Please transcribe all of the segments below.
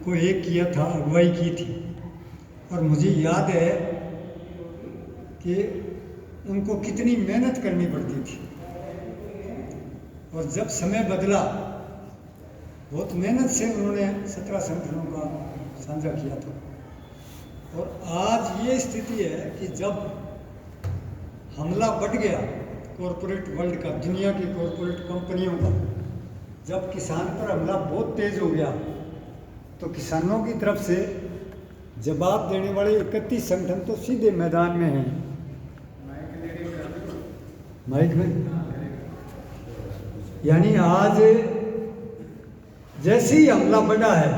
को एक किया था, अगुवाई की थी। और मुझे याद है कि उनको कितनी मेहनत करनी पड़ती थी। और जब समय बदला, बहुत मेहनत से उन्होंने 17 संगठनों का साझा किया था। और आज ये स्थिति है कि जब हमला बढ़ गया कॉरपोरेट वर्ल्ड का, दुनिया की कॉरपोरेट कंपनियों का, जब किसान पर हमला बहुत तेज हो गया, तो किसानों की तरफ से जवाब देने वाले 31 संगठन तो सीधे मैदान में हैं। माइक में यानी आज जैसे ही हमला बढ़ा है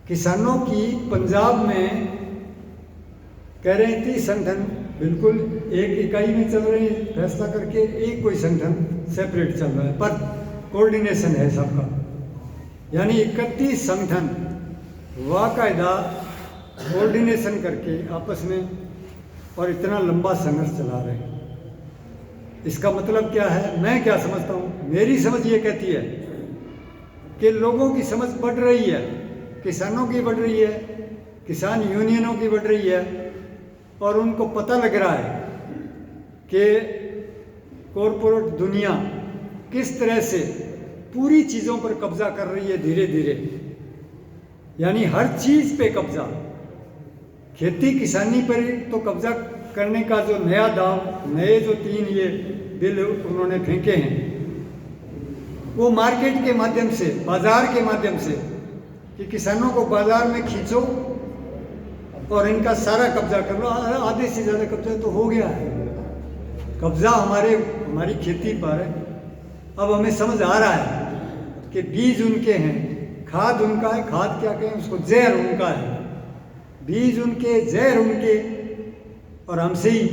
किसानों की, पंजाब में कह रहे हैं 30 संगठन बिल्कुल एक इकाई में चल रहे हैं, फैसला करके एक कोई संगठन सेपरेट चल रहा है, पर कोऑर्डिनेशन है सबका। यानी 31 संगठन वाकायदा कोऑर्डिनेशन करके आपस में और इतना लंबा संघर्ष चला रहे हैं। इसका मतलब क्या है, मैं क्या समझता हूँ, मेरी समझ ये कहती है कि लोगों की समझ बढ़ रही है, किसानों की बढ़ रही है, किसान यूनियनों की बढ़ रही है, और उनको पता लग रहा है कि कॉरपोरेट दुनिया किस तरह से पूरी चीज़ों पर कब्जा कर रही है धीरे धीरे। यानी हर चीज़ पे कब्जा, खेती किसानी पर तो कब्जा करने का जो नया दाव, नए जो 3 ये बिल उन्होंने फेंके हैं, वो मार्केट के माध्यम से, बाजार के माध्यम से, कि किसानों को बाजार में खींचो और इनका सारा कब्जा कर लो। आधे से ज़्यादा कब्जा तो हो गया है, कब्जा हमारी खेती पर है। अब हमें समझ आ रहा है कि बीज उनके हैं, खाद उनका है, खाद क्या कहें उसको, जहर उनका है, बीज उनके, जहर उनके, और हमसे ही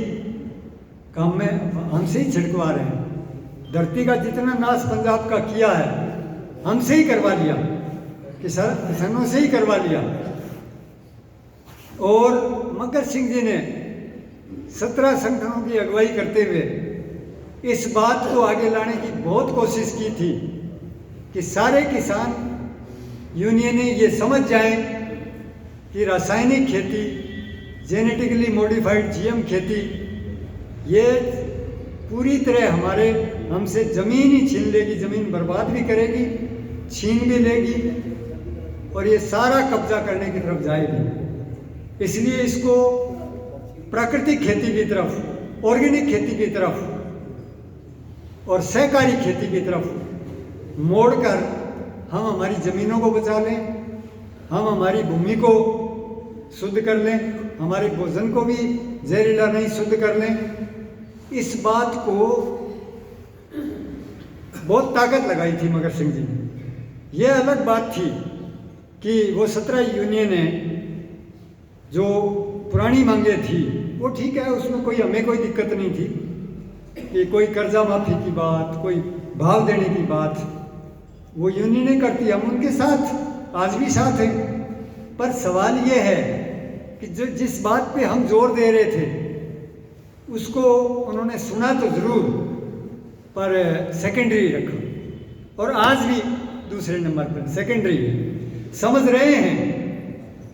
काम में हमसे ही छिड़कवा रहे हैं। धरती का जितना नाश पंजाब का किया है हमसे ही करवा लिया, किसानों से ही करवा लिया। और मकर सिंह जी ने 17 संगठनों की अगुवाई करते हुए इस बात को आगे लाने की बहुत कोशिश की थी कि सारे किसान यूनियनें ये समझ जाएं कि रासायनिक खेती, जेनेटिकली मॉडिफाइड जीएम खेती, ये पूरी तरह हमसे ज़मीन ही छीन लेगी, ज़मीन बर्बाद भी करेगी, छीन भी लेगी, और ये सारा कब्जा करने की तरफ जाएगी। इसलिए इसको प्राकृतिक खेती की तरफ, ऑर्गेनिक खेती की तरफ और सहकारी खेती की तरफ मोड़कर हम हमारी ज़मीनों को बचा लें, हम हमारी भूमि को शुद्ध कर लें, हमारे भोजन को भी जहरीला नहीं शुद्ध कर लें। इस बात को बहुत ताकत लगाई थी मगर सिंह जी ने। यह अलग बात थी कि वो 17 यूनियनें जो पुरानी मांगे थी वो ठीक है, उसमें हमें कोई दिक्कत नहीं थी कि कोई कर्जा माफ़ी की बात, कोई भाव देने की बात वो यूनियनें करती, हम उनके साथ आज भी साथ हैं। पर सवाल ये है कि जिस बात पे हम जोर दे रहे थे उसको उन्होंने सुना तो ज़रूर, पर सेकेंडरी रखा, और आज भी दूसरे नंबर पर सेकेंडरी समझ रहे हैं।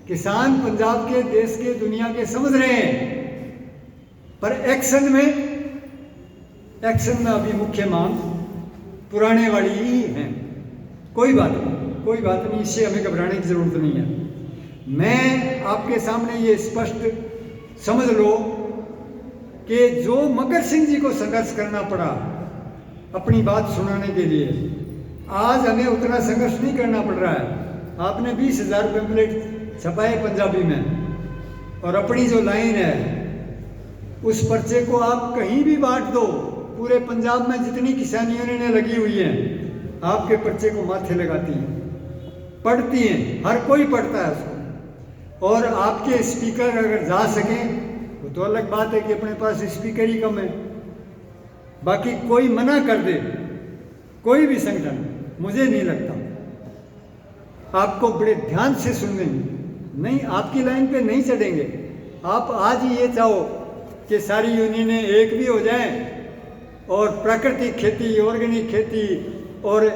किसान पंजाब के, देश के, दुनिया के समझ रहे हैं, पर एक्शन में अभी मुख्य मांग पुराने वाली ही है। कोई बात नहीं, इससे हमें घबराने की ज़रूरत नहीं है। मैं आपके सामने ये स्पष्ट समझ लो कि जो मकर सिंह जी को संघर्ष करना पड़ा अपनी बात सुनाने के लिए, आज हमें उतना संघर्ष नहीं करना पड़ रहा है। आपने 20,000 पैम्फलेट छपाए पंजाबी में, और अपनी जो लाइन है उस पर्चे को आप कहीं भी बांट दो, पूरे पंजाब में जितनी किसान यूनियनें लगी हुई हैं आपके पर्चे को माथे लगाती हैं, पढ़ती हैं, हर कोई पढ़ता है उसको। और आपके स्पीकर अगर जा सकें तो अलग बात है कि अपने पास स्पीकर ही कम है। बाकी कोई मना कर दे, कोई भी संगठन, मुझे नहीं लगता आपको बड़े ध्यान से सुनेंगे, नहीं आपकी लाइन पे नहीं चढ़ेंगे। आप आज ही ये चाहो कि सारी यूनियनें एक भी हो जाएं और प्राकृतिक खेती, ऑर्गेनिक खेती और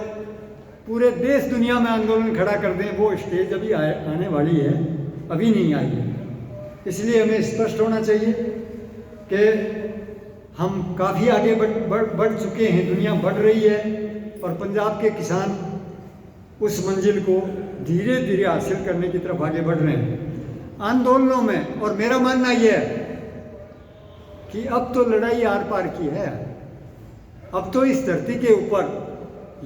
पूरे देश दुनिया में आंदोलन खड़ा कर दें, वो स्टेज अभी आने वाली है, अभी नहीं आई है। इसलिए हमें स्पष्ट होना चाहिए कि हम काफ़ी आगे बढ़ चुके हैं, दुनिया बढ़ रही है और पंजाब के किसान उस मंजिल को धीरे धीरे हासिल करने की तरफ आगे बढ़ रहे हैं आंदोलनों में। और मेरा मानना यह है कि अब तो लड़ाई आर पार की है, अब तो इस धरती के ऊपर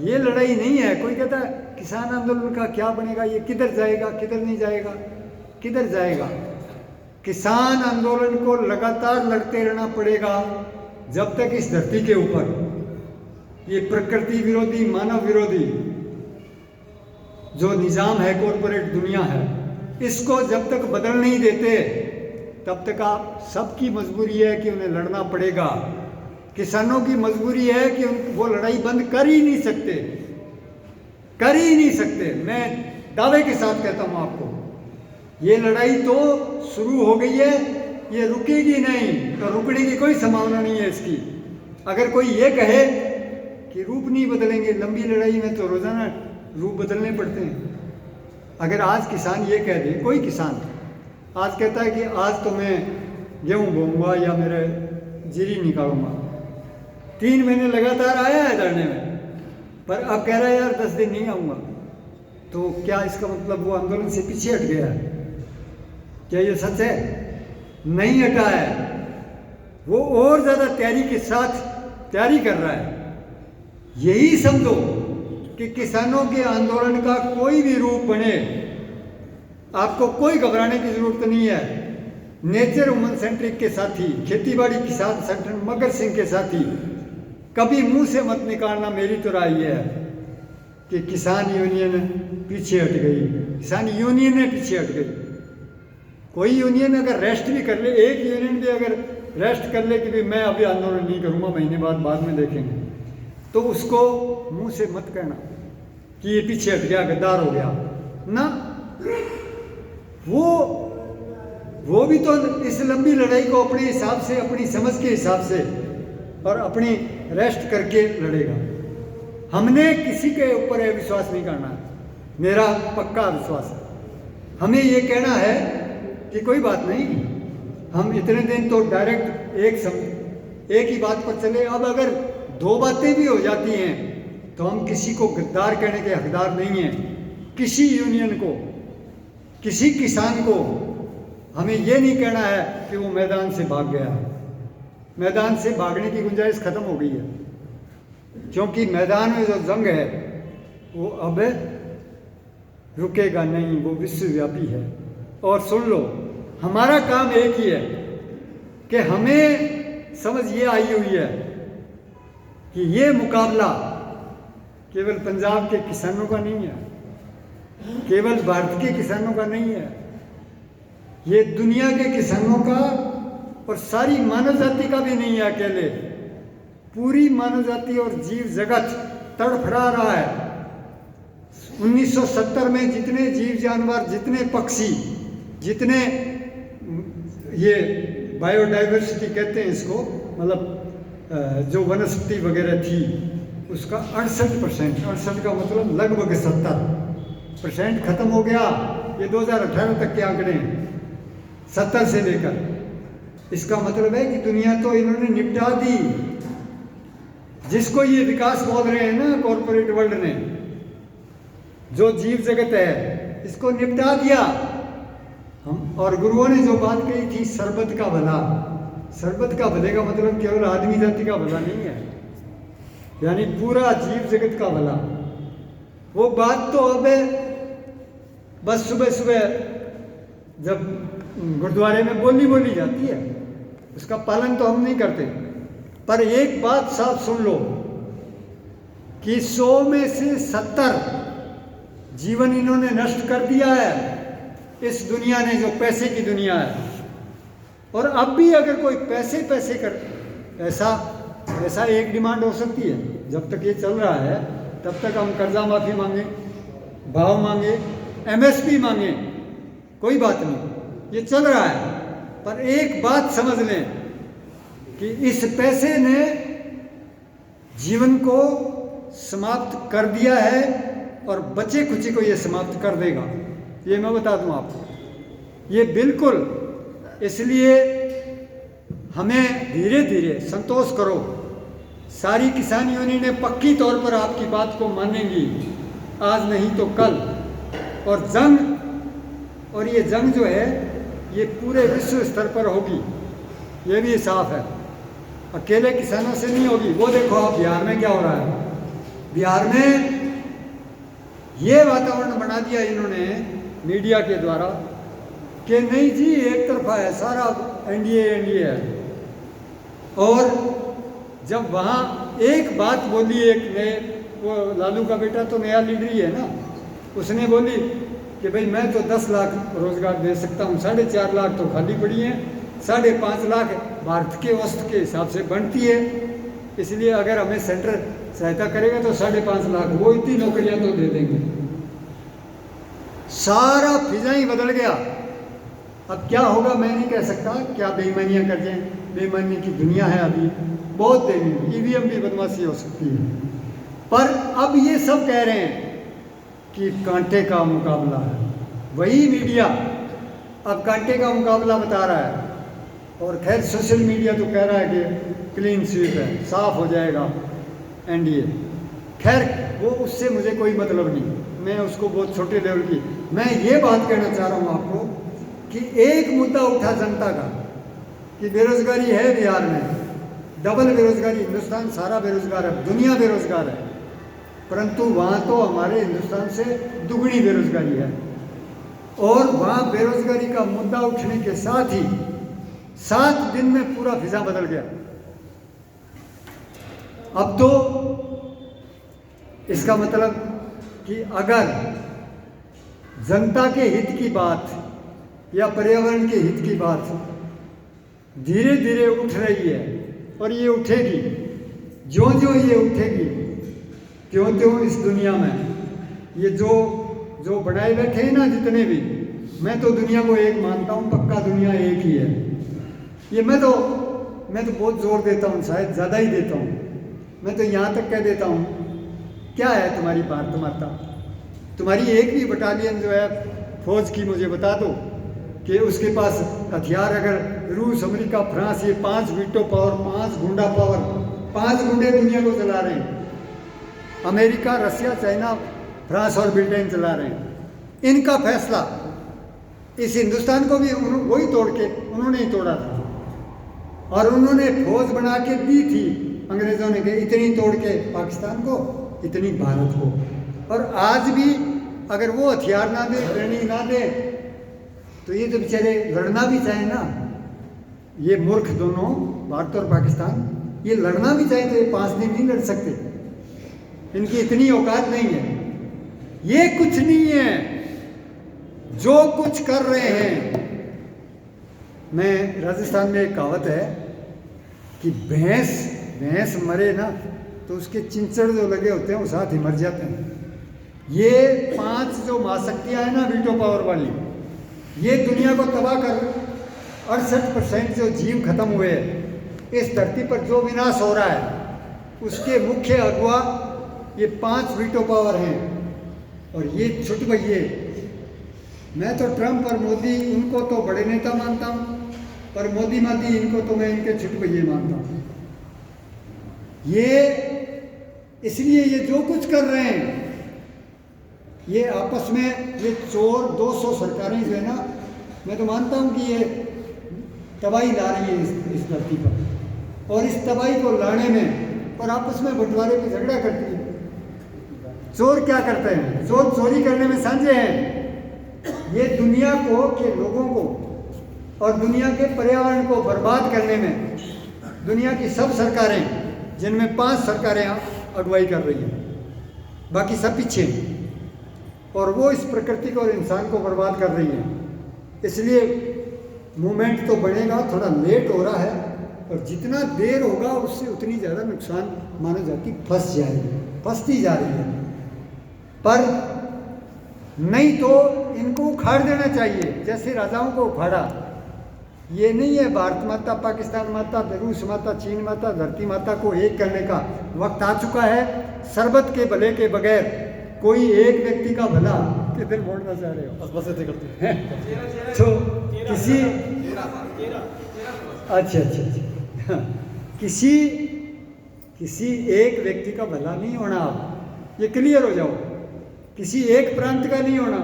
ये लड़ाई नहीं है। कोई कहता है किसान आंदोलन का क्या बनेगा, ये किधर जाएगा, किधर नहीं जाएगा, किधर जाएगा। किसान आंदोलन को लगातार लड़ते रहना पड़ेगा जब तक इस धरती के ऊपर ये प्रकृति विरोधी, मानव विरोधी जो निज़ाम है, कॉरपोरेट दुनिया है, इसको जब तक बदल नहीं देते तब तक आप सबकी मजबूरी है कि उन्हें लड़ना पड़ेगा। किसानों की मजबूरी है कि वो लड़ाई बंद कर ही नहीं सकते, कर ही नहीं सकते। मैं दावे के साथ कहता हूँ आपको, ये लड़ाई तो शुरू हो गई है, ये रुकेगी नहीं, तो रुकने की कोई संभावना नहीं है इसकी। अगर कोई ये कहे कि रूप नहीं बदलेंगे, लंबी लड़ाई में तो रोजाना रूप बदलने पड़ते हैं। अगर आज किसान ये कह दे, कोई किसान आज कहता है कि आज तो मैं गेहूँ बोऊंगा या मेरे जीरी निकालूंगा, 3 महीने लगातार आया है धरने में, पर अब कह रहा है यार 10 दिन नहीं आऊँगा, तो क्या इसका मतलब वो आंदोलन से पीछे हट गया है? क्या ये सच है? नहीं हटा है, वो और ज़्यादा तैयारी के साथ तैयारी कर रहा है। यही समझो कि किसानों के आंदोलन का कोई भी रूप बने, आपको कोई घबराने की जरूरत नहीं है। नेचर वुमन सेंट्रिक के साथी, खेतीबाड़ी किसान संगठन मगर सिंह के साथी, कभी मुंह से मत निकालना। मेरी तो राय यह है कि किसान यूनियन पीछे हट गई, किसान यूनियन पीछे हट गई। कोई यूनियन अगर रेस्ट भी कर ले, एक यूनियन भी अगर रेस्ट कर ले कि भाई मैं अभी आंदोलन नहीं करूँगा, महीने बाद में देखेंगे, तो उसको मुंह से मत कहना कि ये पीछे हट गया, गद्दार हो गया ना। वो भी तो इस लंबी लड़ाई को अपने हिसाब से, अपनी समझ के हिसाब से और अपनी रेस्ट करके लड़ेगा। हमने किसी के ऊपर यह विश्वास नहीं करना है, मेरा पक्का विश्वास है। हमें ये कहना है कि कोई बात नहीं, हम इतने दिन तो डायरेक्ट एक ही बात पर चले। अब अगर 2 बातें भी हो जाती हैं तो हम किसी को गद्दार कहने के हकदार नहीं हैं। किसी यूनियन को, किसी किसान को हमें ये नहीं कहना है कि वो मैदान से भाग गया। मैदान से भागने की गुंजाइश खत्म हो गई है, क्योंकि मैदान में जो जंग है वो अब रुकेगा नहीं, वो विश्वव्यापी है। और सुन लो, हमारा काम एक ही है कि हमें समझ ये आई हुई है कि ये मुकाबला केवल पंजाब के किसानों का नहीं है, केवल भारत के किसानों का नहीं है, ये दुनिया के किसानों का और सारी मानव जाति का भी नहीं है अकेले। पूरी मानव जाति और जीव जगत तड़फड़ा रहा है। 1970 में जितने जीव जानवर, जितने पक्षी, जितने ये बायोडाइवर्सिटी कहते हैं इसको, मतलब जो वनस्पति वगैरह थी, उसका 68%, 68 का मतलब लगभग 70% खत्म हो गया। ये 2018 तक के आंकड़े हैं, 70 से लेकर। इसका मतलब है कि दुनिया तो इन्होंने निपटा दी। जिसको ये विकास बोल रहे हैं ना कॉर्पोरेट वर्ल्ड ने, जो जीव जगत है, इसको निपटा दिया। हम और गुरुओं ने जो बात कही थी, सरबत का भला, सरबत का भले का मतलब केवल आदमी जाति का भला नहीं है, यानी पूरा जीव जगत का भला। वो बात तो अब बस सुबह सुबह जब गुरुद्वारे में बोली जाती है, उसका पालन तो हम नहीं करते। पर एक बात साफ सुन लो कि 100 में से 70 जीवन इन्होंने नष्ट कर दिया है इस दुनिया ने, जो पैसे की दुनिया है। और अब भी अगर कोई पैसे कर, ऐसा एक डिमांड हो सकती है, जब तक ये चल रहा है तब तक हम कर्जा माफी मांगे, भाव मांगे, MSP मांगे, कोई बात नहीं, ये चल रहा है। पर एक बात समझ लें कि इस पैसे ने जीवन को समाप्त कर दिया है और बचे खुचे को ये समाप्त कर देगा, ये मैं बता दूं आपको, ये बिल्कुल। इसलिए हमें धीरे धीरे संतोष करो। सारी किसान यूनियनें पक्की तौर पर आपकी बात को मानेंगी, आज नहीं तो कल। और ये जंग जो है ये पूरे विश्व स्तर पर होगी, ये भी साफ है, अकेले किसानों से नहीं होगी। वो देखो आप बिहार में क्या हो रहा है, बिहार में ये वातावरण बना दिया इन्होंने मीडिया के द्वारा कि नहीं जी एक तरफा है सारा, एनडीए है। और जब वहाँ एक बात बोली, एक नए, वो लालू का बेटा तो नया लीडर ही है ना, उसने बोली कि भाई मैं तो 10 लाख रोजगार दे सकता हूँ, 4.5 लाख तो खाली पड़ी हैं, 5.5 लाख भारत के औसत के हिसाब से बनती है, इसलिए अगर हमें सेंटर सहायता करेगा तो 5.5 लाख, वो इतनी नौकरियां तो दे देंगे। सारा फिजा ही बदल गया। अब क्या होगा मैं नहीं कह सकता, क्या बेईमानियां कर जाएं, बेईमानी की दुनिया है अभी, बहुत देनी, ईवीएम भी बदमाशी हो सकती है। पर अब ये सब कह रहे हैं कि कांटे का मुकाबला है, वही मीडिया अब कांटे का मुकाबला बता रहा है। और खैर सोशल मीडिया तो कह रहा है कि क्लीन स्वीप है, साफ हो जाएगा एनडीए। खैर वो उससे मुझे कोई मतलब नहीं, मैं उसको बहुत छोटे लेवल की, मैं ये बात कहना चाह रहा हूँ आपको कि एक मुद्दा उठा जनता का कि बेरोजगारी है बिहार में, डबल बेरोजगारी, हिंदुस्तान सारा बेरोजगार है, दुनिया बेरोजगार है, परंतु वहाँ तो हमारे हिंदुस्तान से दुगनी बेरोजगारी है। और वहाँ बेरोजगारी का मुद्दा उठने के साथ ही 7 दिन में पूरा फिजा बदल गया। अब तो इसका मतलब कि अगर जनता के हित की बात या पर्यावरण के हित की बात धीरे धीरे उठ रही है, और ये उठेगी, ज्यों ज्यों ये उठेगी त्यों त्यों इस दुनिया में ये जो बनाए बैठे हैं ना जितने भी, मैं तो दुनिया को एक मानता हूँ, पक्का दुनिया एक ही है। ये मैं तो बहुत जोर देता हूँ, शायद ज़्यादा ही देता हूँ। मैं तो यहाँ तक कह देता हूँ, क्या है तुम्हारी भारत माता, तुम्हारी एक भी बटालियन जो है फौज की मुझे बता दो कि उसके पास हथियार, अगर रूस, अमेरिका, फ्रांस, ये 5 वीटो पावर, 5 गुंडा पावर, 5 गुंडे दुनिया को चला रहे हैं, अमेरिका, रशिया, चाइना, फ्रांस और ब्रिटेन चला रहे हैं। इनका फैसला इस हिंदुस्तान को भी वही तोड़ के उन्होंने ही तोड़ा था, और उन्होंने फौज बना के दी थी अंग्रेजों ने, के इतनी तोड़ के पाकिस्तान को, इतनी भारत को। और आज भी अगर वो हथियार ना दे, ट्रेनिंग ना दे, तो ये तो बेचारे लड़ना भी चाहे ना, ये मूर्ख दोनों, भारत और पाकिस्तान, ये लड़ना भी चाहे तो ये 5 दिन नहीं लड़ सकते, इनकी इतनी औकात नहीं है। ये कुछ नहीं है जो कुछ कर रहे हैं। मैं राजस्थान में एक कहावत है कि भैंस मरे ना तो उसके चिंचड़ जो लगे होते हैं वो साथ ही मर जाते हैं। ये 5 जो महाशक्तियाँ हैं ना वीटो पावर वाली, ये दुनिया को तबाह कर 68% जो जीव खत्म हुए हैं इस धरती पर, जो विनाश हो रहा है उसके मुख्य अगुआ ये 5 वीटो पावर हैं। और ये छुट भइये, मैं तो ट्रंप और मोदी इनको तो बड़े नेता मानता हूँ, पर मोदी इनको तो मैं इनके छुट भइये मानता हूँ। ये इसलिए ये जो कुछ कर रहे हैं, ये आपस में ये चोर 200 सरकारें जो है ना, मैं तो मानता हूँ कि ये तबाही ला रही है इस धरती पर, और इस तबाही को लाने में और आपस में बंटवारे में झगड़ा करती है। चोर क्या करते हैं, चोर चोरी करने में सांझे हैं। ये दुनिया को के लोगों को और दुनिया के पर्यावरण को बर्बाद करने में दुनिया की सब सरकारें, जिनमें 5 सरकारें अगुवाई कर रही हैं, बाकी सब पीछे हैं, और वो इस प्रकृति को और इंसान को बर्बाद कर रही हैं। इसलिए मूवमेंट तो बढ़ेगा, थोड़ा लेट हो रहा है, और जितना देर होगा उससे उतनी ज़्यादा नुकसान मानव जाति फंस जाएगी, फंसती जा रही है। पर नहीं तो इनको उखाड़ देना चाहिए, जैसे राजाओं को उखाड़ा। ये नहीं है भारत माता, पाकिस्तान माता, रूस माता, चीन माता, धरती माता को एक करने का वक्त आ चुका है। सरबत के भले के बगैर कोई एक व्यक्ति का भला किधर मोड़ना चाह रहे हो? बस ऐसे करते हैं। तो किसी अच्छा किसी एक व्यक्ति का भला नहीं होना, आप ये क्लियर हो जाओ। किसी एक प्रांत का नहीं होना,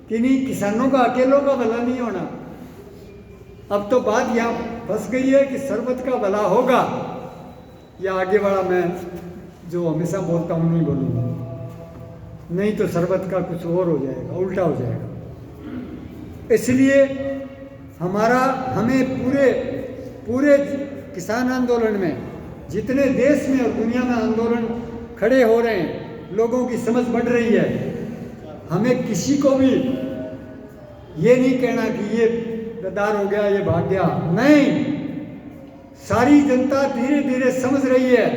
किन्हीं किसानों का अकेलों का भला नहीं होना। अब तो बात यहाँ फंस गई है कि सर्वत का भला होगा, या आगे वाला मैं जो हमेशा बोलता हूँ नहीं बोलूँगा, नहीं तो सर्वत का कुछ और हो जाएगा, उल्टा हो जाएगा। इसलिए हमें पूरे किसान आंदोलन में जितने देश में और दुनिया में आंदोलन खड़े हो रहे हैं, लोगों की समझ बढ़ रही है, हमें किसी को भी ये नहीं कहना कि ये गद्दार हो गया, ये भाग गया, नहीं। सारी जनता धीरे धीरे समझ रही है,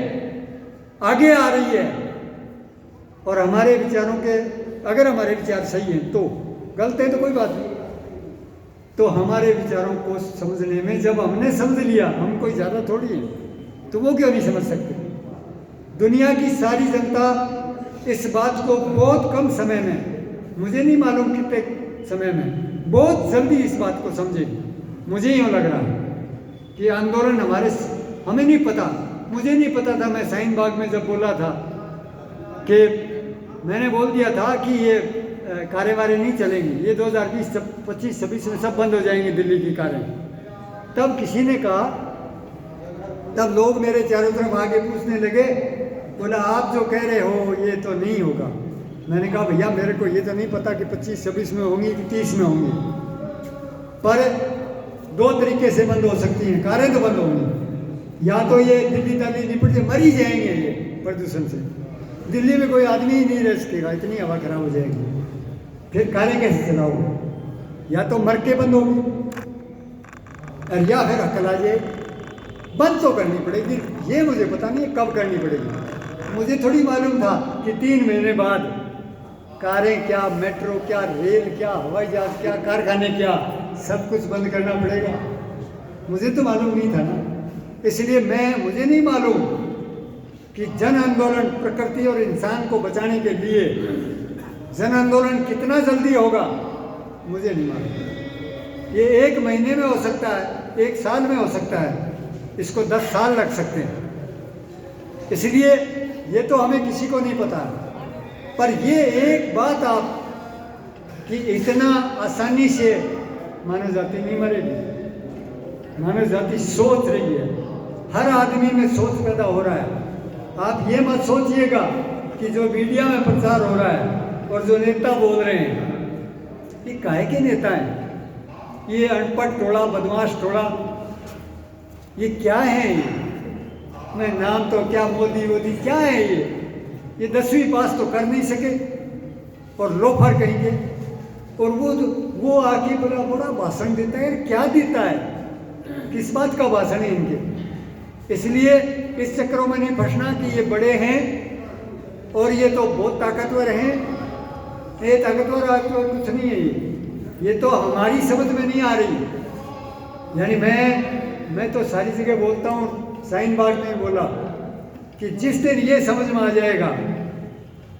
आगे आ रही है, और हमारे विचारों के, अगर हमारे विचार सही हैं तो, गलत है तो कोई बात नहीं, तो हमारे विचारों को समझने में जब हमने समझ लिया, हम कोई ज़्यादा थोड़ी है, तो वो क्यों नहीं समझ सकते? दुनिया की सारी जनता इस बात को बहुत कम समय में, मुझे नहीं मालूम कितने समय में, बहुत जल्दी इस बात को समझेगी। मुझे यूँ लग रहा है कि आंदोलन हमें नहीं पता, मुझे नहीं पता था। मैं शाहीन बाग में जब बोला था कि मैंने बोल दिया था कि ये कारें नहीं चलेंगी, ये 2020, 25, 26 में सब बंद हो जाएंगी दिल्ली की कारें। तब किसी ने कहा, तब लोग मेरे चारों तरफ आगे पूछने लगे, बोला आप जो कह रहे हो ये तो नहीं होगा। मैंने कहा भैया मेरे को ये तो नहीं पता कि 25, 26 में होंगी कि 30 में होंगी, पर 2 तरीके से बंद हो सकती हैं कारें, तो बंद होंगी, या तो ये दिल्ली निपट के मर ही जाएंगे ये प्रदूषण से, दिल्ली में कोई आदमी ही नहीं रह सकेगा, इतनी हवा खराब हो जाएगी, फिर कारें कैसे चलाओगे? या तो मर के बंद होगी, और या फिर अकल आ जाए, बंद तो करनी पड़ेगी। ये मुझे पता नहीं है कब करनी पड़ेगी, मुझे थोड़ी मालूम था कि 3 महीने बाद कारें क्या, मेट्रो क्या, रेल क्या, हवाई जहाज क्या, कारखाने क्या, सब कुछ बंद करना पड़ेगा। मुझे तो मालूम नहीं था ना, इसलिए मुझे नहीं मालूम कि जन आंदोलन प्रकृति और इंसान को बचाने के लिए जन आंदोलन कितना जल्दी होगा, मुझे नहीं मालूम। ये 1 महीने में हो सकता है, 1 साल में हो सकता है, इसको 10 साल लग सकते हैं। इसलिए ये तो हमें किसी को नहीं पता, पर ये एक बात आप कि इतना आसानी से मानव जाति नहीं मरेगी। मानव जाति सोच रही है, हर आदमी में सोच पैदा हो रहा है। आप ये मत सोचिएगा कि जो मीडिया में प्रचार हो रहा है और जो नेता बोल रहे हैं, ये काहे के नेता हैं? ये अनपढ़ टोला, बदमाश टोला, ये क्या है? मैं नाम तो क्या मोदी क्या है ये 10वीं पास तो कर नहीं सके और लोफर कहेंगे, और वो आके बड़ा भाषण देता है। क्या देता है? किस बात का भाषण है इनके? इसलिए इस चक्रों में नहीं फंसना कि ये बड़े हैं और ये तो बहुत ताकतवर हैं। ये ताकतवर कुछ नहीं है, ये तो हमारी समझ में नहीं आ रही। यानी मैं तो सारी जगह बोलता हूँ, शाहीन बाग में बोला कि जिस दिन ये समझ में आ जाएगा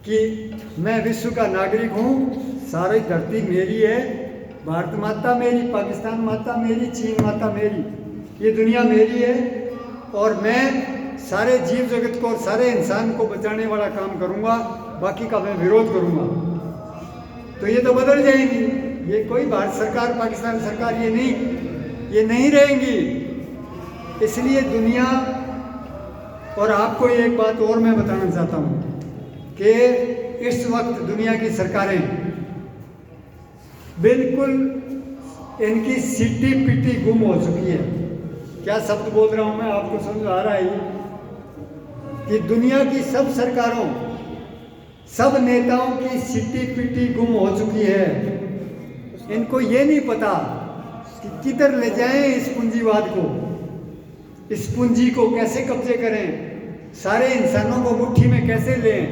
कि मैं विश्व का नागरिक हूँ, सारी धरती मेरी है, भारत माता मेरी, पाकिस्तान माता मेरी, चीन माता मेरी, ये दुनिया मेरी है, और मैं सारे जीव जगत को और सारे इंसान को बचाने वाला काम करूँगा, बाकी का मैं विरोध करूँगा। तो ये तो बदल जाएंगी, ये कोई भारत सरकार, पाकिस्तान सरकार ये नहीं रहेंगी। इसलिए दुनिया, और आपको एक बात और मैं बताना चाहता हूँ कि इस वक्त दुनिया की सरकारें बिल्कुल इनकी सीटी पीटी गुम हो चुकी है। क्या शब्द बोल रहा हूँ मैं, आपको समझ आ रहा है कि दुनिया की सब सरकारों, सब नेताओं की सीटी पीटी गुम हो चुकी है। इनको ये नहीं पता कि किधर ले जाएं इस पूंजीवाद को, इस पूंजी को कैसे कब्जे करें, सारे इंसानों को मुट्ठी में कैसे लें,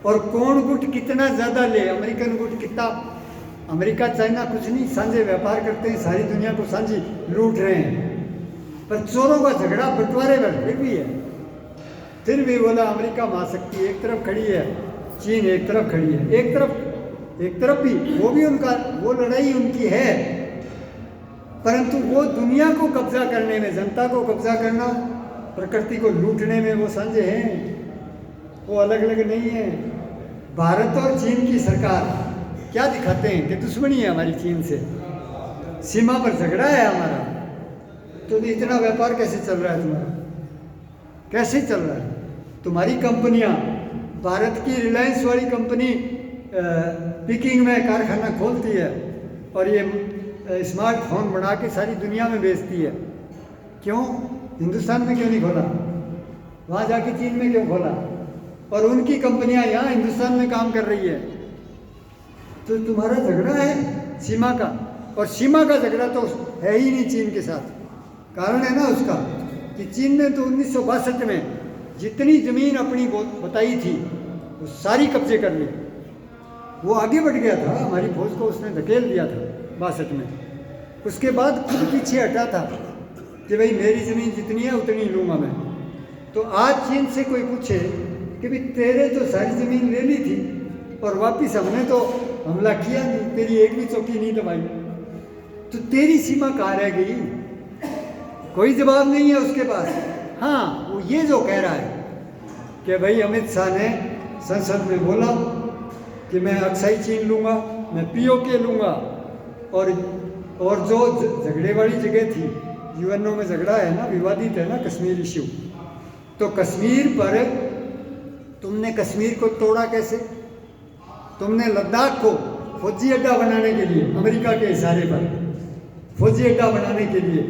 और कौन गुट कितना ज़्यादा ले। अमेरिकन गुट कितना, अमेरिका चाइना कुछ नहीं, साझे व्यापार करते हैं, सारी दुनिया को साझी लूट रहे हैं, पर चोरों का झगड़ा बंटवारे में फिर भी है। फिर भी बोला अमेरिका महाशक्ति एक तरफ खड़ी है चीन एक तरफ खड़ी है, एक तरफ भी वो भी उनका, वो लड़ाई उनकी है, परंतु वो दुनिया को कब्जा करने में, जनता को कब्जा करना, प्रकृति को लूटने में वो साझे हैं, वो अलग अलग नहीं है। भारत और चीन की सरकार क्या दिखाते हैं कि दुश्मनी है हमारी चीन से, सीमा पर झगड़ा है हमारा, तो इतना व्यापार कैसे चल रहा है तुम्हारा, कैसे चल रहा है? तुम्हारी कंपनियां, भारत की रिलायंस वाली कंपनी पिकिंग में कारखाना खोलती है और ये स्मार्टफोन बना के सारी दुनिया में बेचती है, क्यों? हिंदुस्तान में क्यों नहीं खोला? वहाँ जाके चीन में क्यों खोला? और उनकी कंपनियां यहाँ हिंदुस्तान में काम कर रही है। तो तुम्हारा झगड़ा है सीमा का, और सीमा का झगड़ा तो है ही नहीं चीन के साथ। कारण है ना उसका कि चीन ने तो 1962 में जितनी ज़मीन अपनी बताई थी वो सारी कब्जे कर ली। वो आगे बढ़ गया था, हमारी फौज को उसने धकेल दिया था 62 में। उसके बाद खुद पीछे हटा था कि भाई मेरी ज़मीन जितनी है उतनी लूँगा मैं। तो आज चीन से कोई पूछे कि भाई तेरे तो सारी ज़मीन ले ली थी और वापस हमने तो हमला किया नहीं, तेरी एक भी चौकी नहीं दबाई, तो तेरी सीमा कहाँ रह गई? कोई जवाब नहीं है उसके पास। हाँ, वो ये जो कह रहा है कि भाई अमित शाह ने संसद में बोला कि मैं अक्साई चीन लूँगा, मैं पीओके लूँगा, और जो झगड़े वाली जगह थी, यूएनओ में झगड़ा है ना, विवादित है ना कश्मीर इश्यू, तो कश्मीर पर तुमने कश्मीर को तोड़ा कैसे? तुमने लद्दाख को फौजी अड्डा बनाने के लिए, अमेरिका के इशारे पर फौजी अड्डा बनाने के लिए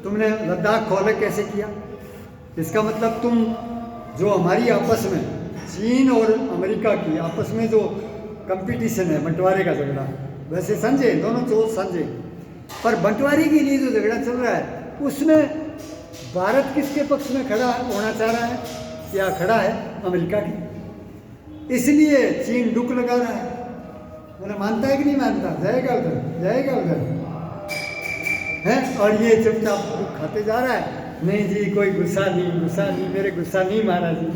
तुमने लद्दाख को अलग कैसे किया? इसका मतलब तुम जो हमारी आपस में, चीन और अमेरिका की आपस में जो कंपटीशन है, बंटवारे का झगड़ा, वैसे समझे, दोनों चोर समझे, पर बंटवारे के लिए जो झगड़ा चल रहा है उसमें भारत किसके पक्ष में खड़ा होना चाह रहा है या खड़ा है? अमेरिका की। इसलिए चीन डुक लगा रहा है। मैंने मानता है कि नहीं मानता? जाएगा उधर, जाएगा उधर है, और ये चुपचाप दुख खाते जा रहा है। नहीं जी, कोई गुस्सा नहीं, मेरे गुस्सा नहीं मारा जी,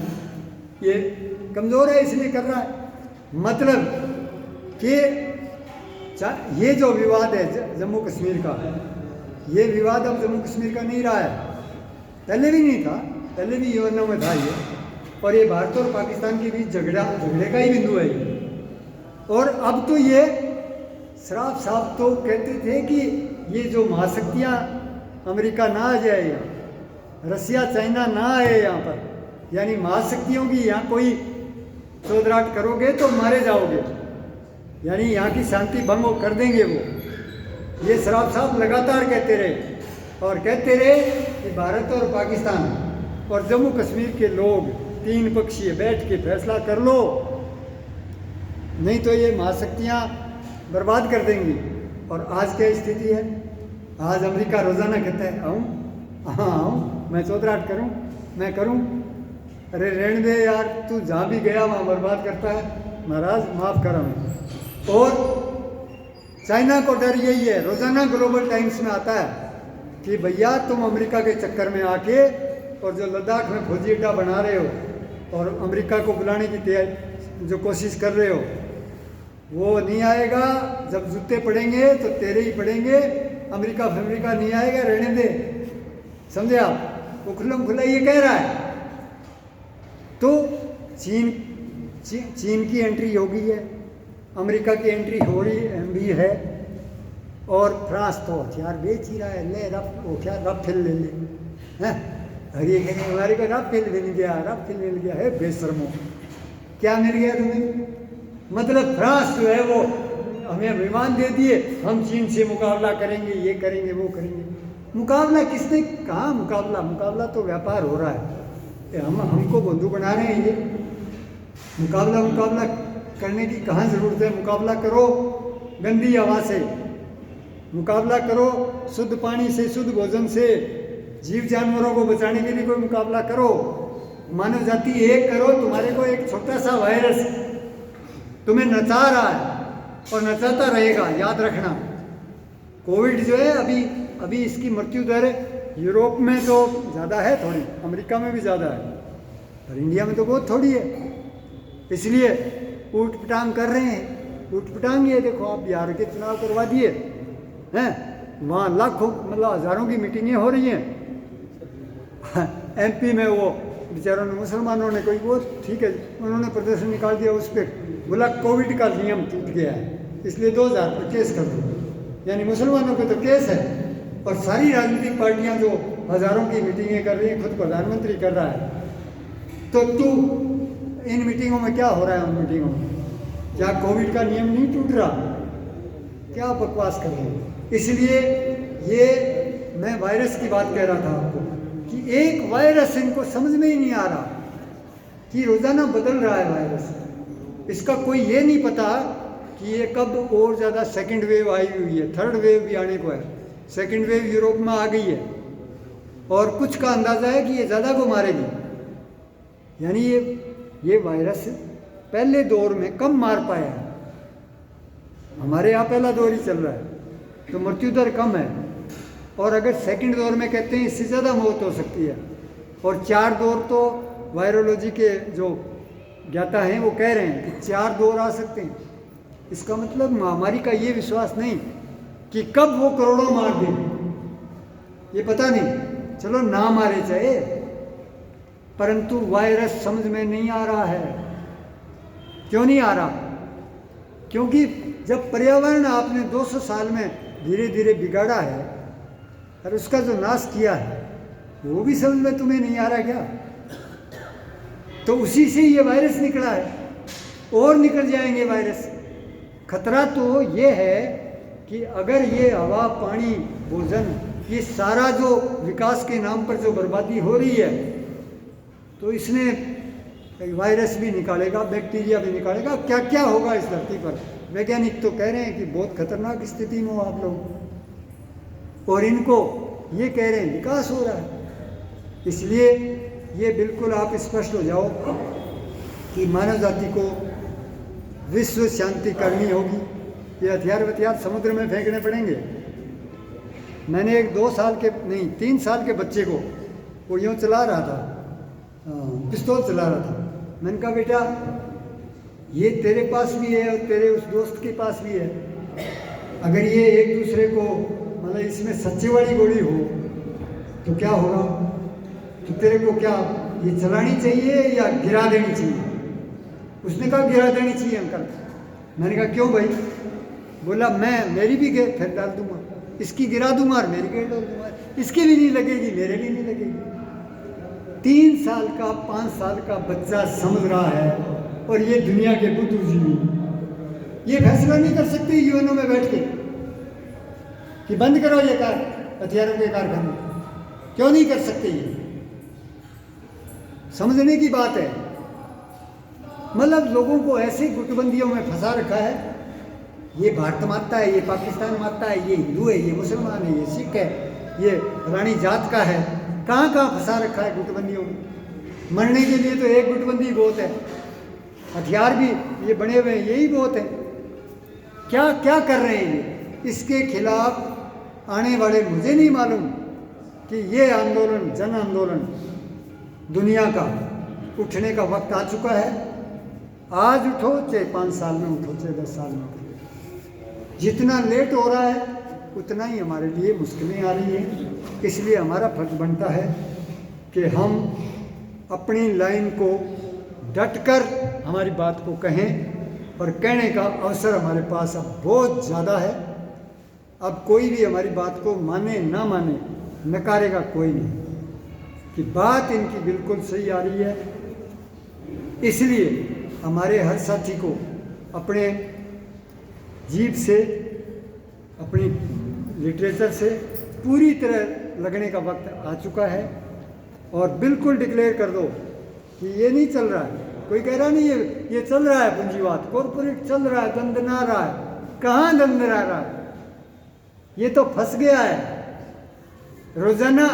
ये कमज़ोर है इसलिए कर रहा है। मतलब कि ये जो विवाद है जम्मू कश्मीर का, ये विवाद अब जम्मू कश्मीर का नहीं रहा है, पहले भी नहीं था, पहले भी यूएनओ में था ये, और ये भारत और पाकिस्तान के बीच झगड़े का ही बिंदु है ये। और अब तो ये साफ साफ तो कहते थे कि ये जो महाशक्तियाँ, अमेरिका ना आ जाए यहाँ, रसिया चाइना ना आए यहाँ पर, यानी महाशक्तियों की यहाँ कोई चौधराट करोगे तो मारे जाओगे, यानी यहाँ की शांति भंग कर देंगे वो। ये साफ साफ लगातार कहते रहे, और कहते रहे कि भारत और पाकिस्तान और जम्मू कश्मीर के लोग तीन पक्षीय बैठ के फैसला कर लो, नहीं तो ये महाशक्तियाँ बर्बाद कर देंगी। और आज क्या स्थिति है? आज अमेरिका रोज़ाना कहता है आऊँ, हाँ आऊँ, मैं चौधराट करूँ, मैं करूँ। अरे रहने दे यार, तू जहाँ भी गया वहाँ बर्बाद करता है, महाराज माफ़ कर हमें। और चाइना को डर यही है, रोज़ाना ग्लोबल टाइम्स में आता है कि भैया तुम अमेरिका के चक्कर में आके और जो लद्दाख में फौजी अड्डा बना रहे हो और अमेरिका को बुलाने की तैयारी जो कोशिश कर रहे हो, वो नहीं आएगा। जब जूते पड़ेंगे तो तेरे ही पड़ेंगे, अमेरिका नहीं आएगा, रहने दे। समझे आप? वो खुल्लम खुल्ला ये कह रहा है। तो चीन की एंट्री हो गई है, अमेरिका की एंट्री हो रही भी है, और फ्रांस तो हथियार बेच ही रहा है, ले राफेल ले ले हैं। अरे हमारे को राफेल मिल गया है, बेशर्मो, क्या मिल गया तुम्हें? मतलब फ्रांस जो है वो हमें विमान दे दिए, हम चीन से मुकाबला करेंगे, ये करेंगे, वो करेंगे। मुकाबला किसने कहा? मुकाबला तो व्यापार हो रहा है, हमको बंधु बना रहे हैं ये। मुकाबला करने की कहाँ ज़रूरत है? मुकाबला करो गंदी हवा से, मुकाबला करो शुद्ध पानी से, शुद्ध भोजन से, जीव जानवरों को बचाने के लिए कोई मुकाबला करो। मानव जाति एक करो। तुम्हारे को एक छोटा सा वायरस तुम्हें नचा रहा है और नचाता रहेगा, याद रखना। कोविड जो है अभी इसकी मृत्यु दर यूरोप में तो ज़्यादा है थोड़ी, अमेरिका में भी ज़्यादा है, पर इंडिया में तो बहुत थोड़ी है। इसलिए ऊट पटांग कर रहे हैं। ऊट पटांग ये देखो आप बिहार के चुनाव करवा दिए हैं, वहाँ लाखों मतलब हज़ारों की मीटिंगें हो रही हैं। एमपी में वो बेचारों ने मुसलमानों ने कोई वो ठीक है उन्होंने प्रदर्शन निकाल दिया, उस पर बोला कोविड का नियम टूट गया है इसलिए 2000 पर केस कर दो, यानी मुसलमानों पे तो केस है। और सारी राजनीतिक पार्टियां जो हज़ारों की मीटिंगें कर रही हैं, खुद प्रधानमंत्री कर रहा है, तो तू इन मीटिंगों में क्या हो रहा है? उन मीटिंगों में क्या कोविड का नियम नहीं टूट रहा? क्या बकवास कर रहे हैं? इसलिए ये मैं वायरस की बात कह रहा था आपको कि एक वायरस इनको समझ में ही नहीं आ रहा कि रोज़ाना बदल रहा है वायरस। इसका कोई ये नहीं पता कि ये कब और ज़्यादा सेकंड वेव आई हुई है, थर्ड वेव भी आने को है। सेकंड वेव यूरोप में आ गई है और कुछ का अंदाज़ा है कि ये ज़्यादा को मारेगी। यानी ये वायरस पहले दौर में कम मार पाया है, हमारे यहाँ पहला दौर ही चल रहा है तो मृत्यु दर कम है। और अगर सेकंड दौर में कहते हैं इससे ज़्यादा मौत हो सकती है। और 4 दौर तो वायरोलॉजी के जो ज्ञाता हैं वो कह रहे हैं कि 4 दौर आ सकते हैं। इसका मतलब महामारी का ये विश्वास नहीं कि कब वो करोड़ों मार दे, ये पता नहीं, चलो ना मारे चाहे, परंतु वायरस समझ में नहीं आ रहा है। क्यों नहीं आ रहा? क्योंकि जब पर्यावरण आपने 200 साल में धीरे धीरे बिगाड़ा है और उसका जो नाश किया है वो भी समझ में तुम्हें नहीं आ रहा क्या? तो उसी से ये वायरस निकला है और निकल जाएंगे वायरस। खतरा तो ये है कि अगर ये हवा, पानी, भोजन, ये सारा जो विकास के नाम पर जो बर्बादी हो रही है तो इसने वायरस भी निकालेगा, बैक्टीरिया भी निकालेगा, क्या क्या होगा इस धरती पर। वैज्ञानिक तो कह रहे हैं कि बहुत खतरनाक स्थिति में हो आप लोग, और इनको ये कह रहे हैं विकास हो रहा है। इसलिए ये बिल्कुल आप स्पष्ट हो जाओ कि मानव जाति को विश्व शांति करनी होगी। ये हथियार समुद्र में फेंकने पड़ेंगे। मैंने एक 2 साल के नहीं 3 साल के बच्चे को वो यूँ चला रहा था, पिस्तौल चला रहा था। मैंने कहा बेटा ये तेरे पास भी है और तेरे उस दोस्त के पास भी है, अगर ये एक दूसरे को मतलब इसमें सच्ची वाली गोली हो तो क्या होगा? तो तेरे को क्या ये चलानी चाहिए या गिरा देनी चाहिए? उसने कहा गिरा देनी चाहिए अंकल। मैंने कहा क्यों भाई? बोला मैं मेरी भी फिर डाल दूंगा, इसकी गिरा दूंगा और मेरी गेट डाल दूंगा, इसकी भी नहीं लगेगी मेरे भी नहीं लगेगी। 3 साल का 5 साल का बच्चा समझ रहा है और ये दुनिया के बुद्धिजीवी ये फैसला नहीं कर सकते यूएनओ में बैठ के कि बंद करो ये हथियारों के कारखाने। क्यों नहीं कर सकते? ये समझने की बात है। मतलब लोगों को ऐसी गुटबंदियों में फंसा रखा है, ये भारत मानता है, ये पाकिस्तान मानता है, ये हिंदू है, ये मुसलमान है, ये सिख है, ये रानी जात का है। कहाँ कहाँ फंसा रखा है गुटबंदियों में। मरने के लिए तो एक गुटबंदी बहुत है, हथियार भी ये बने हुए हैं, यही बहुत है। क्या क्या कर रहे हैं ये? इसके खिलाफ आने वाले मुझे नहीं मालूम कि ये आंदोलन, जन आंदोलन दुनिया का उठने का वक्त आ चुका है। आज उठो चाहे 5 साल में उठो चाहे 10 साल में उठो, जितना लेट हो रहा है उतना ही हमारे लिए मुश्किलें आ रही हैं। इसलिए हमारा फर्ज बनता है कि हम अपनी लाइन को डटकर हमारी बात को कहें, और कहने का अवसर हमारे पास अब बहुत ज़्यादा है। अब कोई भी हमारी बात को माने ना माने, नकारेगा कोई नहीं कि बात इनकी बिल्कुल सही आ रही है। इसलिए हमारे हर साथी को अपने जीभ से, अपनी लिटरेचर से पूरी तरह लगने का वक्त आ चुका है। और बिल्कुल डिक्लेयर कर दो कि ये नहीं चल रहा है। कोई कह रहा नहीं ये चल रहा है पूंजीवाद, कॉरपोरेट चल रहा है, दंदना रहा है। कहाँ दंदना रहा है? ये तो फंस गया है। रोजाना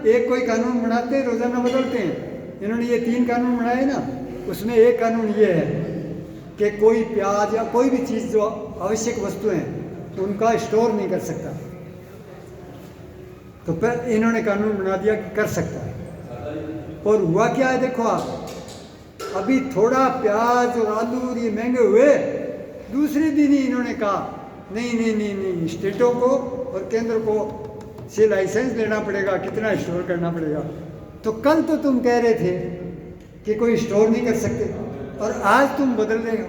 एक कोई कानून बनाते, रोजाना बदलते हैं। इन्होंने ये 3 कानून बनाए ना, उसमें एक कानून ये है कि कोई प्याज या कोई भी चीज़ जो आवश्यक वस्तुएं हैं उनका स्टोर नहीं कर सकता। तो फिर इन्होंने कानून बना दिया कि कर सकता है। और हुआ क्या है देखो आप, अभी थोड़ा प्याज और आलू और ये महंगे हुए, दूसरे दिन ही इन्होंने कहा नहीं नहीं नहीं नहीं, स्टेटों को और केंद्र को से लाइसेंस लेना पड़ेगा, कितना स्टोर करना पड़ेगा। तो कल तो तुम कह रहे थे कि कोई स्टोर नहीं कर सकते, और आज तुम बदल रहे हो।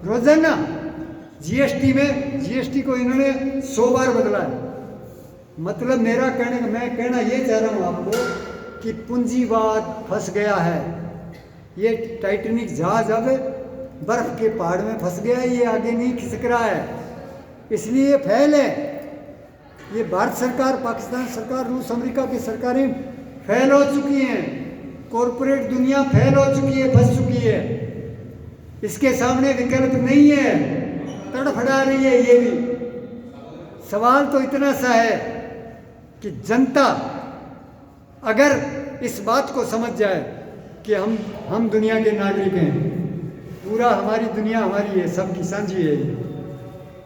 रोजाना जीएसटी को इन्होंने 100 बार बदला है। मतलब मैं कहना ये चाह रहा हूँ आपको कि पूंजीवाद फंस गया है। ये टाइटैनिक जहाज अब बर्फ के पहाड़ में फंस गया है, ये आगे नहीं खिसक रहा है, इसलिए फेल है। ये भारत सरकार, पाकिस्तान सरकार, रूस अमेरिका की सरकारें फेल हो चुकी हैं, कॉरपोरेट दुनिया फेल हो चुकी है, फंस चुकी है। इसके सामने विकल्प नहीं है, तड़फड़ा रही है ये भी। सवाल तो इतना सा है कि जनता अगर इस बात को समझ जाए कि हम दुनिया के नागरिक हैं, पूरा हमारी दुनिया हमारी है, सबकी साझी है ये,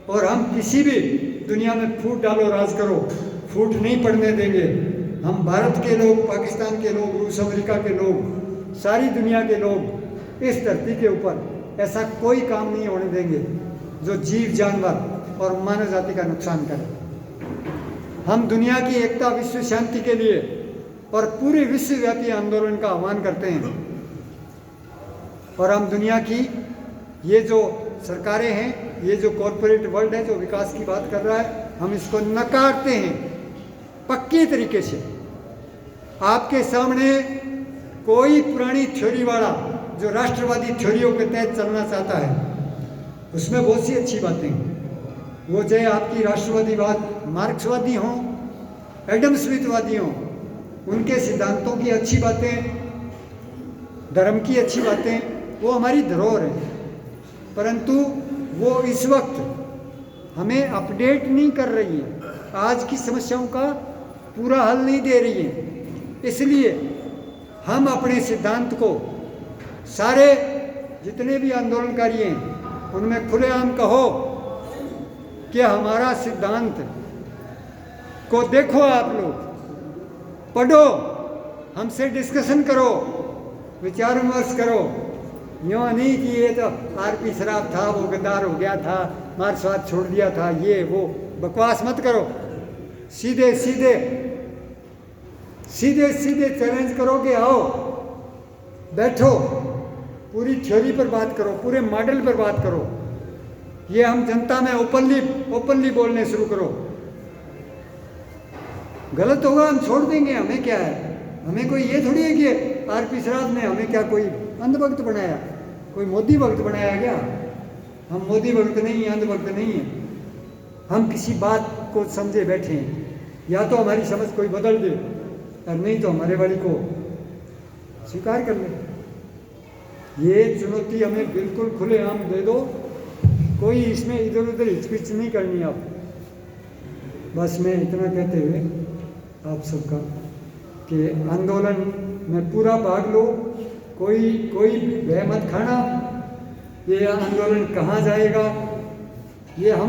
और हम किसी भी दुनिया में फूट डालो राज करो, फूट नहीं पड़ने देंगे। हम भारत के लोग, पाकिस्तान के लोग, रूस अमेरिका के लोग, सारी दुनिया के लोग इस धरती के ऊपर ऐसा कोई काम नहीं होने देंगे जो जीव जानवर और मानव जाति का नुकसान करे। हम दुनिया की एकता, विश्व शांति के लिए और पूरे विश्वव्यापी आंदोलन का आह्वान करते हैं। और हम दुनिया की ये जो सरकारें हैं, ये जो कॉरपोरेट वर्ल्ड है जो विकास की बात कर रहा है, हम इसको नकारते हैं पक्की तरीके से। आपके सामने कोई पुरानी थ्योरी वाला जो राष्ट्रवादी थ्योरियों के तहत चलना चाहता है, उसमें बहुत सी अच्छी बातें हैं। वो चाहे आपकी राष्ट्रवादीवाद मार्क्सवादी हों, एडम स्मिथवादी हों, उनके सिद्धांतों की अच्छी बातें, धर्म की अच्छी बातें, वो हमारी धरोहर है, परंतु वो इस वक्त हमें अपडेट नहीं कर रही है, आज की समस्याओं का पूरा हल नहीं दे रही है। इसलिए हम अपने सिद्धांत को सारे जितने भी आंदोलनकारी हैं उनमें खुलेआम कहो कि हमारा सिद्धांत को देखो, आप लोग पढ़ो, हमसे डिस्कशन करो, विचार विमर्श करो। यूँ नहीं कि ये तो आरपी शराफ था, वो गद्दार हो गया था, मार्क्सवाद छोड़ दिया था, ये वो बकवास मत करो। सीधे सीधे चैलेंज करो कि आओ बैठो, पूरी थ्योरी पर बात करो, पूरे मॉडल पर बात करो। ये हम जनता में ओपनली बोलने शुरू करो। गलत होगा हम छोड़ देंगे, हमें क्या है, हमें कोई ये थोड़ी है कि आरपी शराफ ने हमें क्या कोई अंधभक्त बनाया, कोई मोदी भक्त बनाया क्या? हम मोदी भक्त नहीं हैं, अंधभक्त नहीं हैं। हम किसी बात को समझे बैठे हैं, या तो हमारी समझ कोई बदल दे और नहीं तो हमारे वाली को स्वीकार कर ले। ये चुनौती हमें बिल्कुल खुलेआम दे दो, कोई इसमें इधर उधर हिचकिच नहीं करनी। आप बस मैं इतना कहते हुए आप सबका कि आंदोलन में पूरा भाग लो, कोई भय मत खाना। ये आंदोलन कहाँ जाएगा ये हम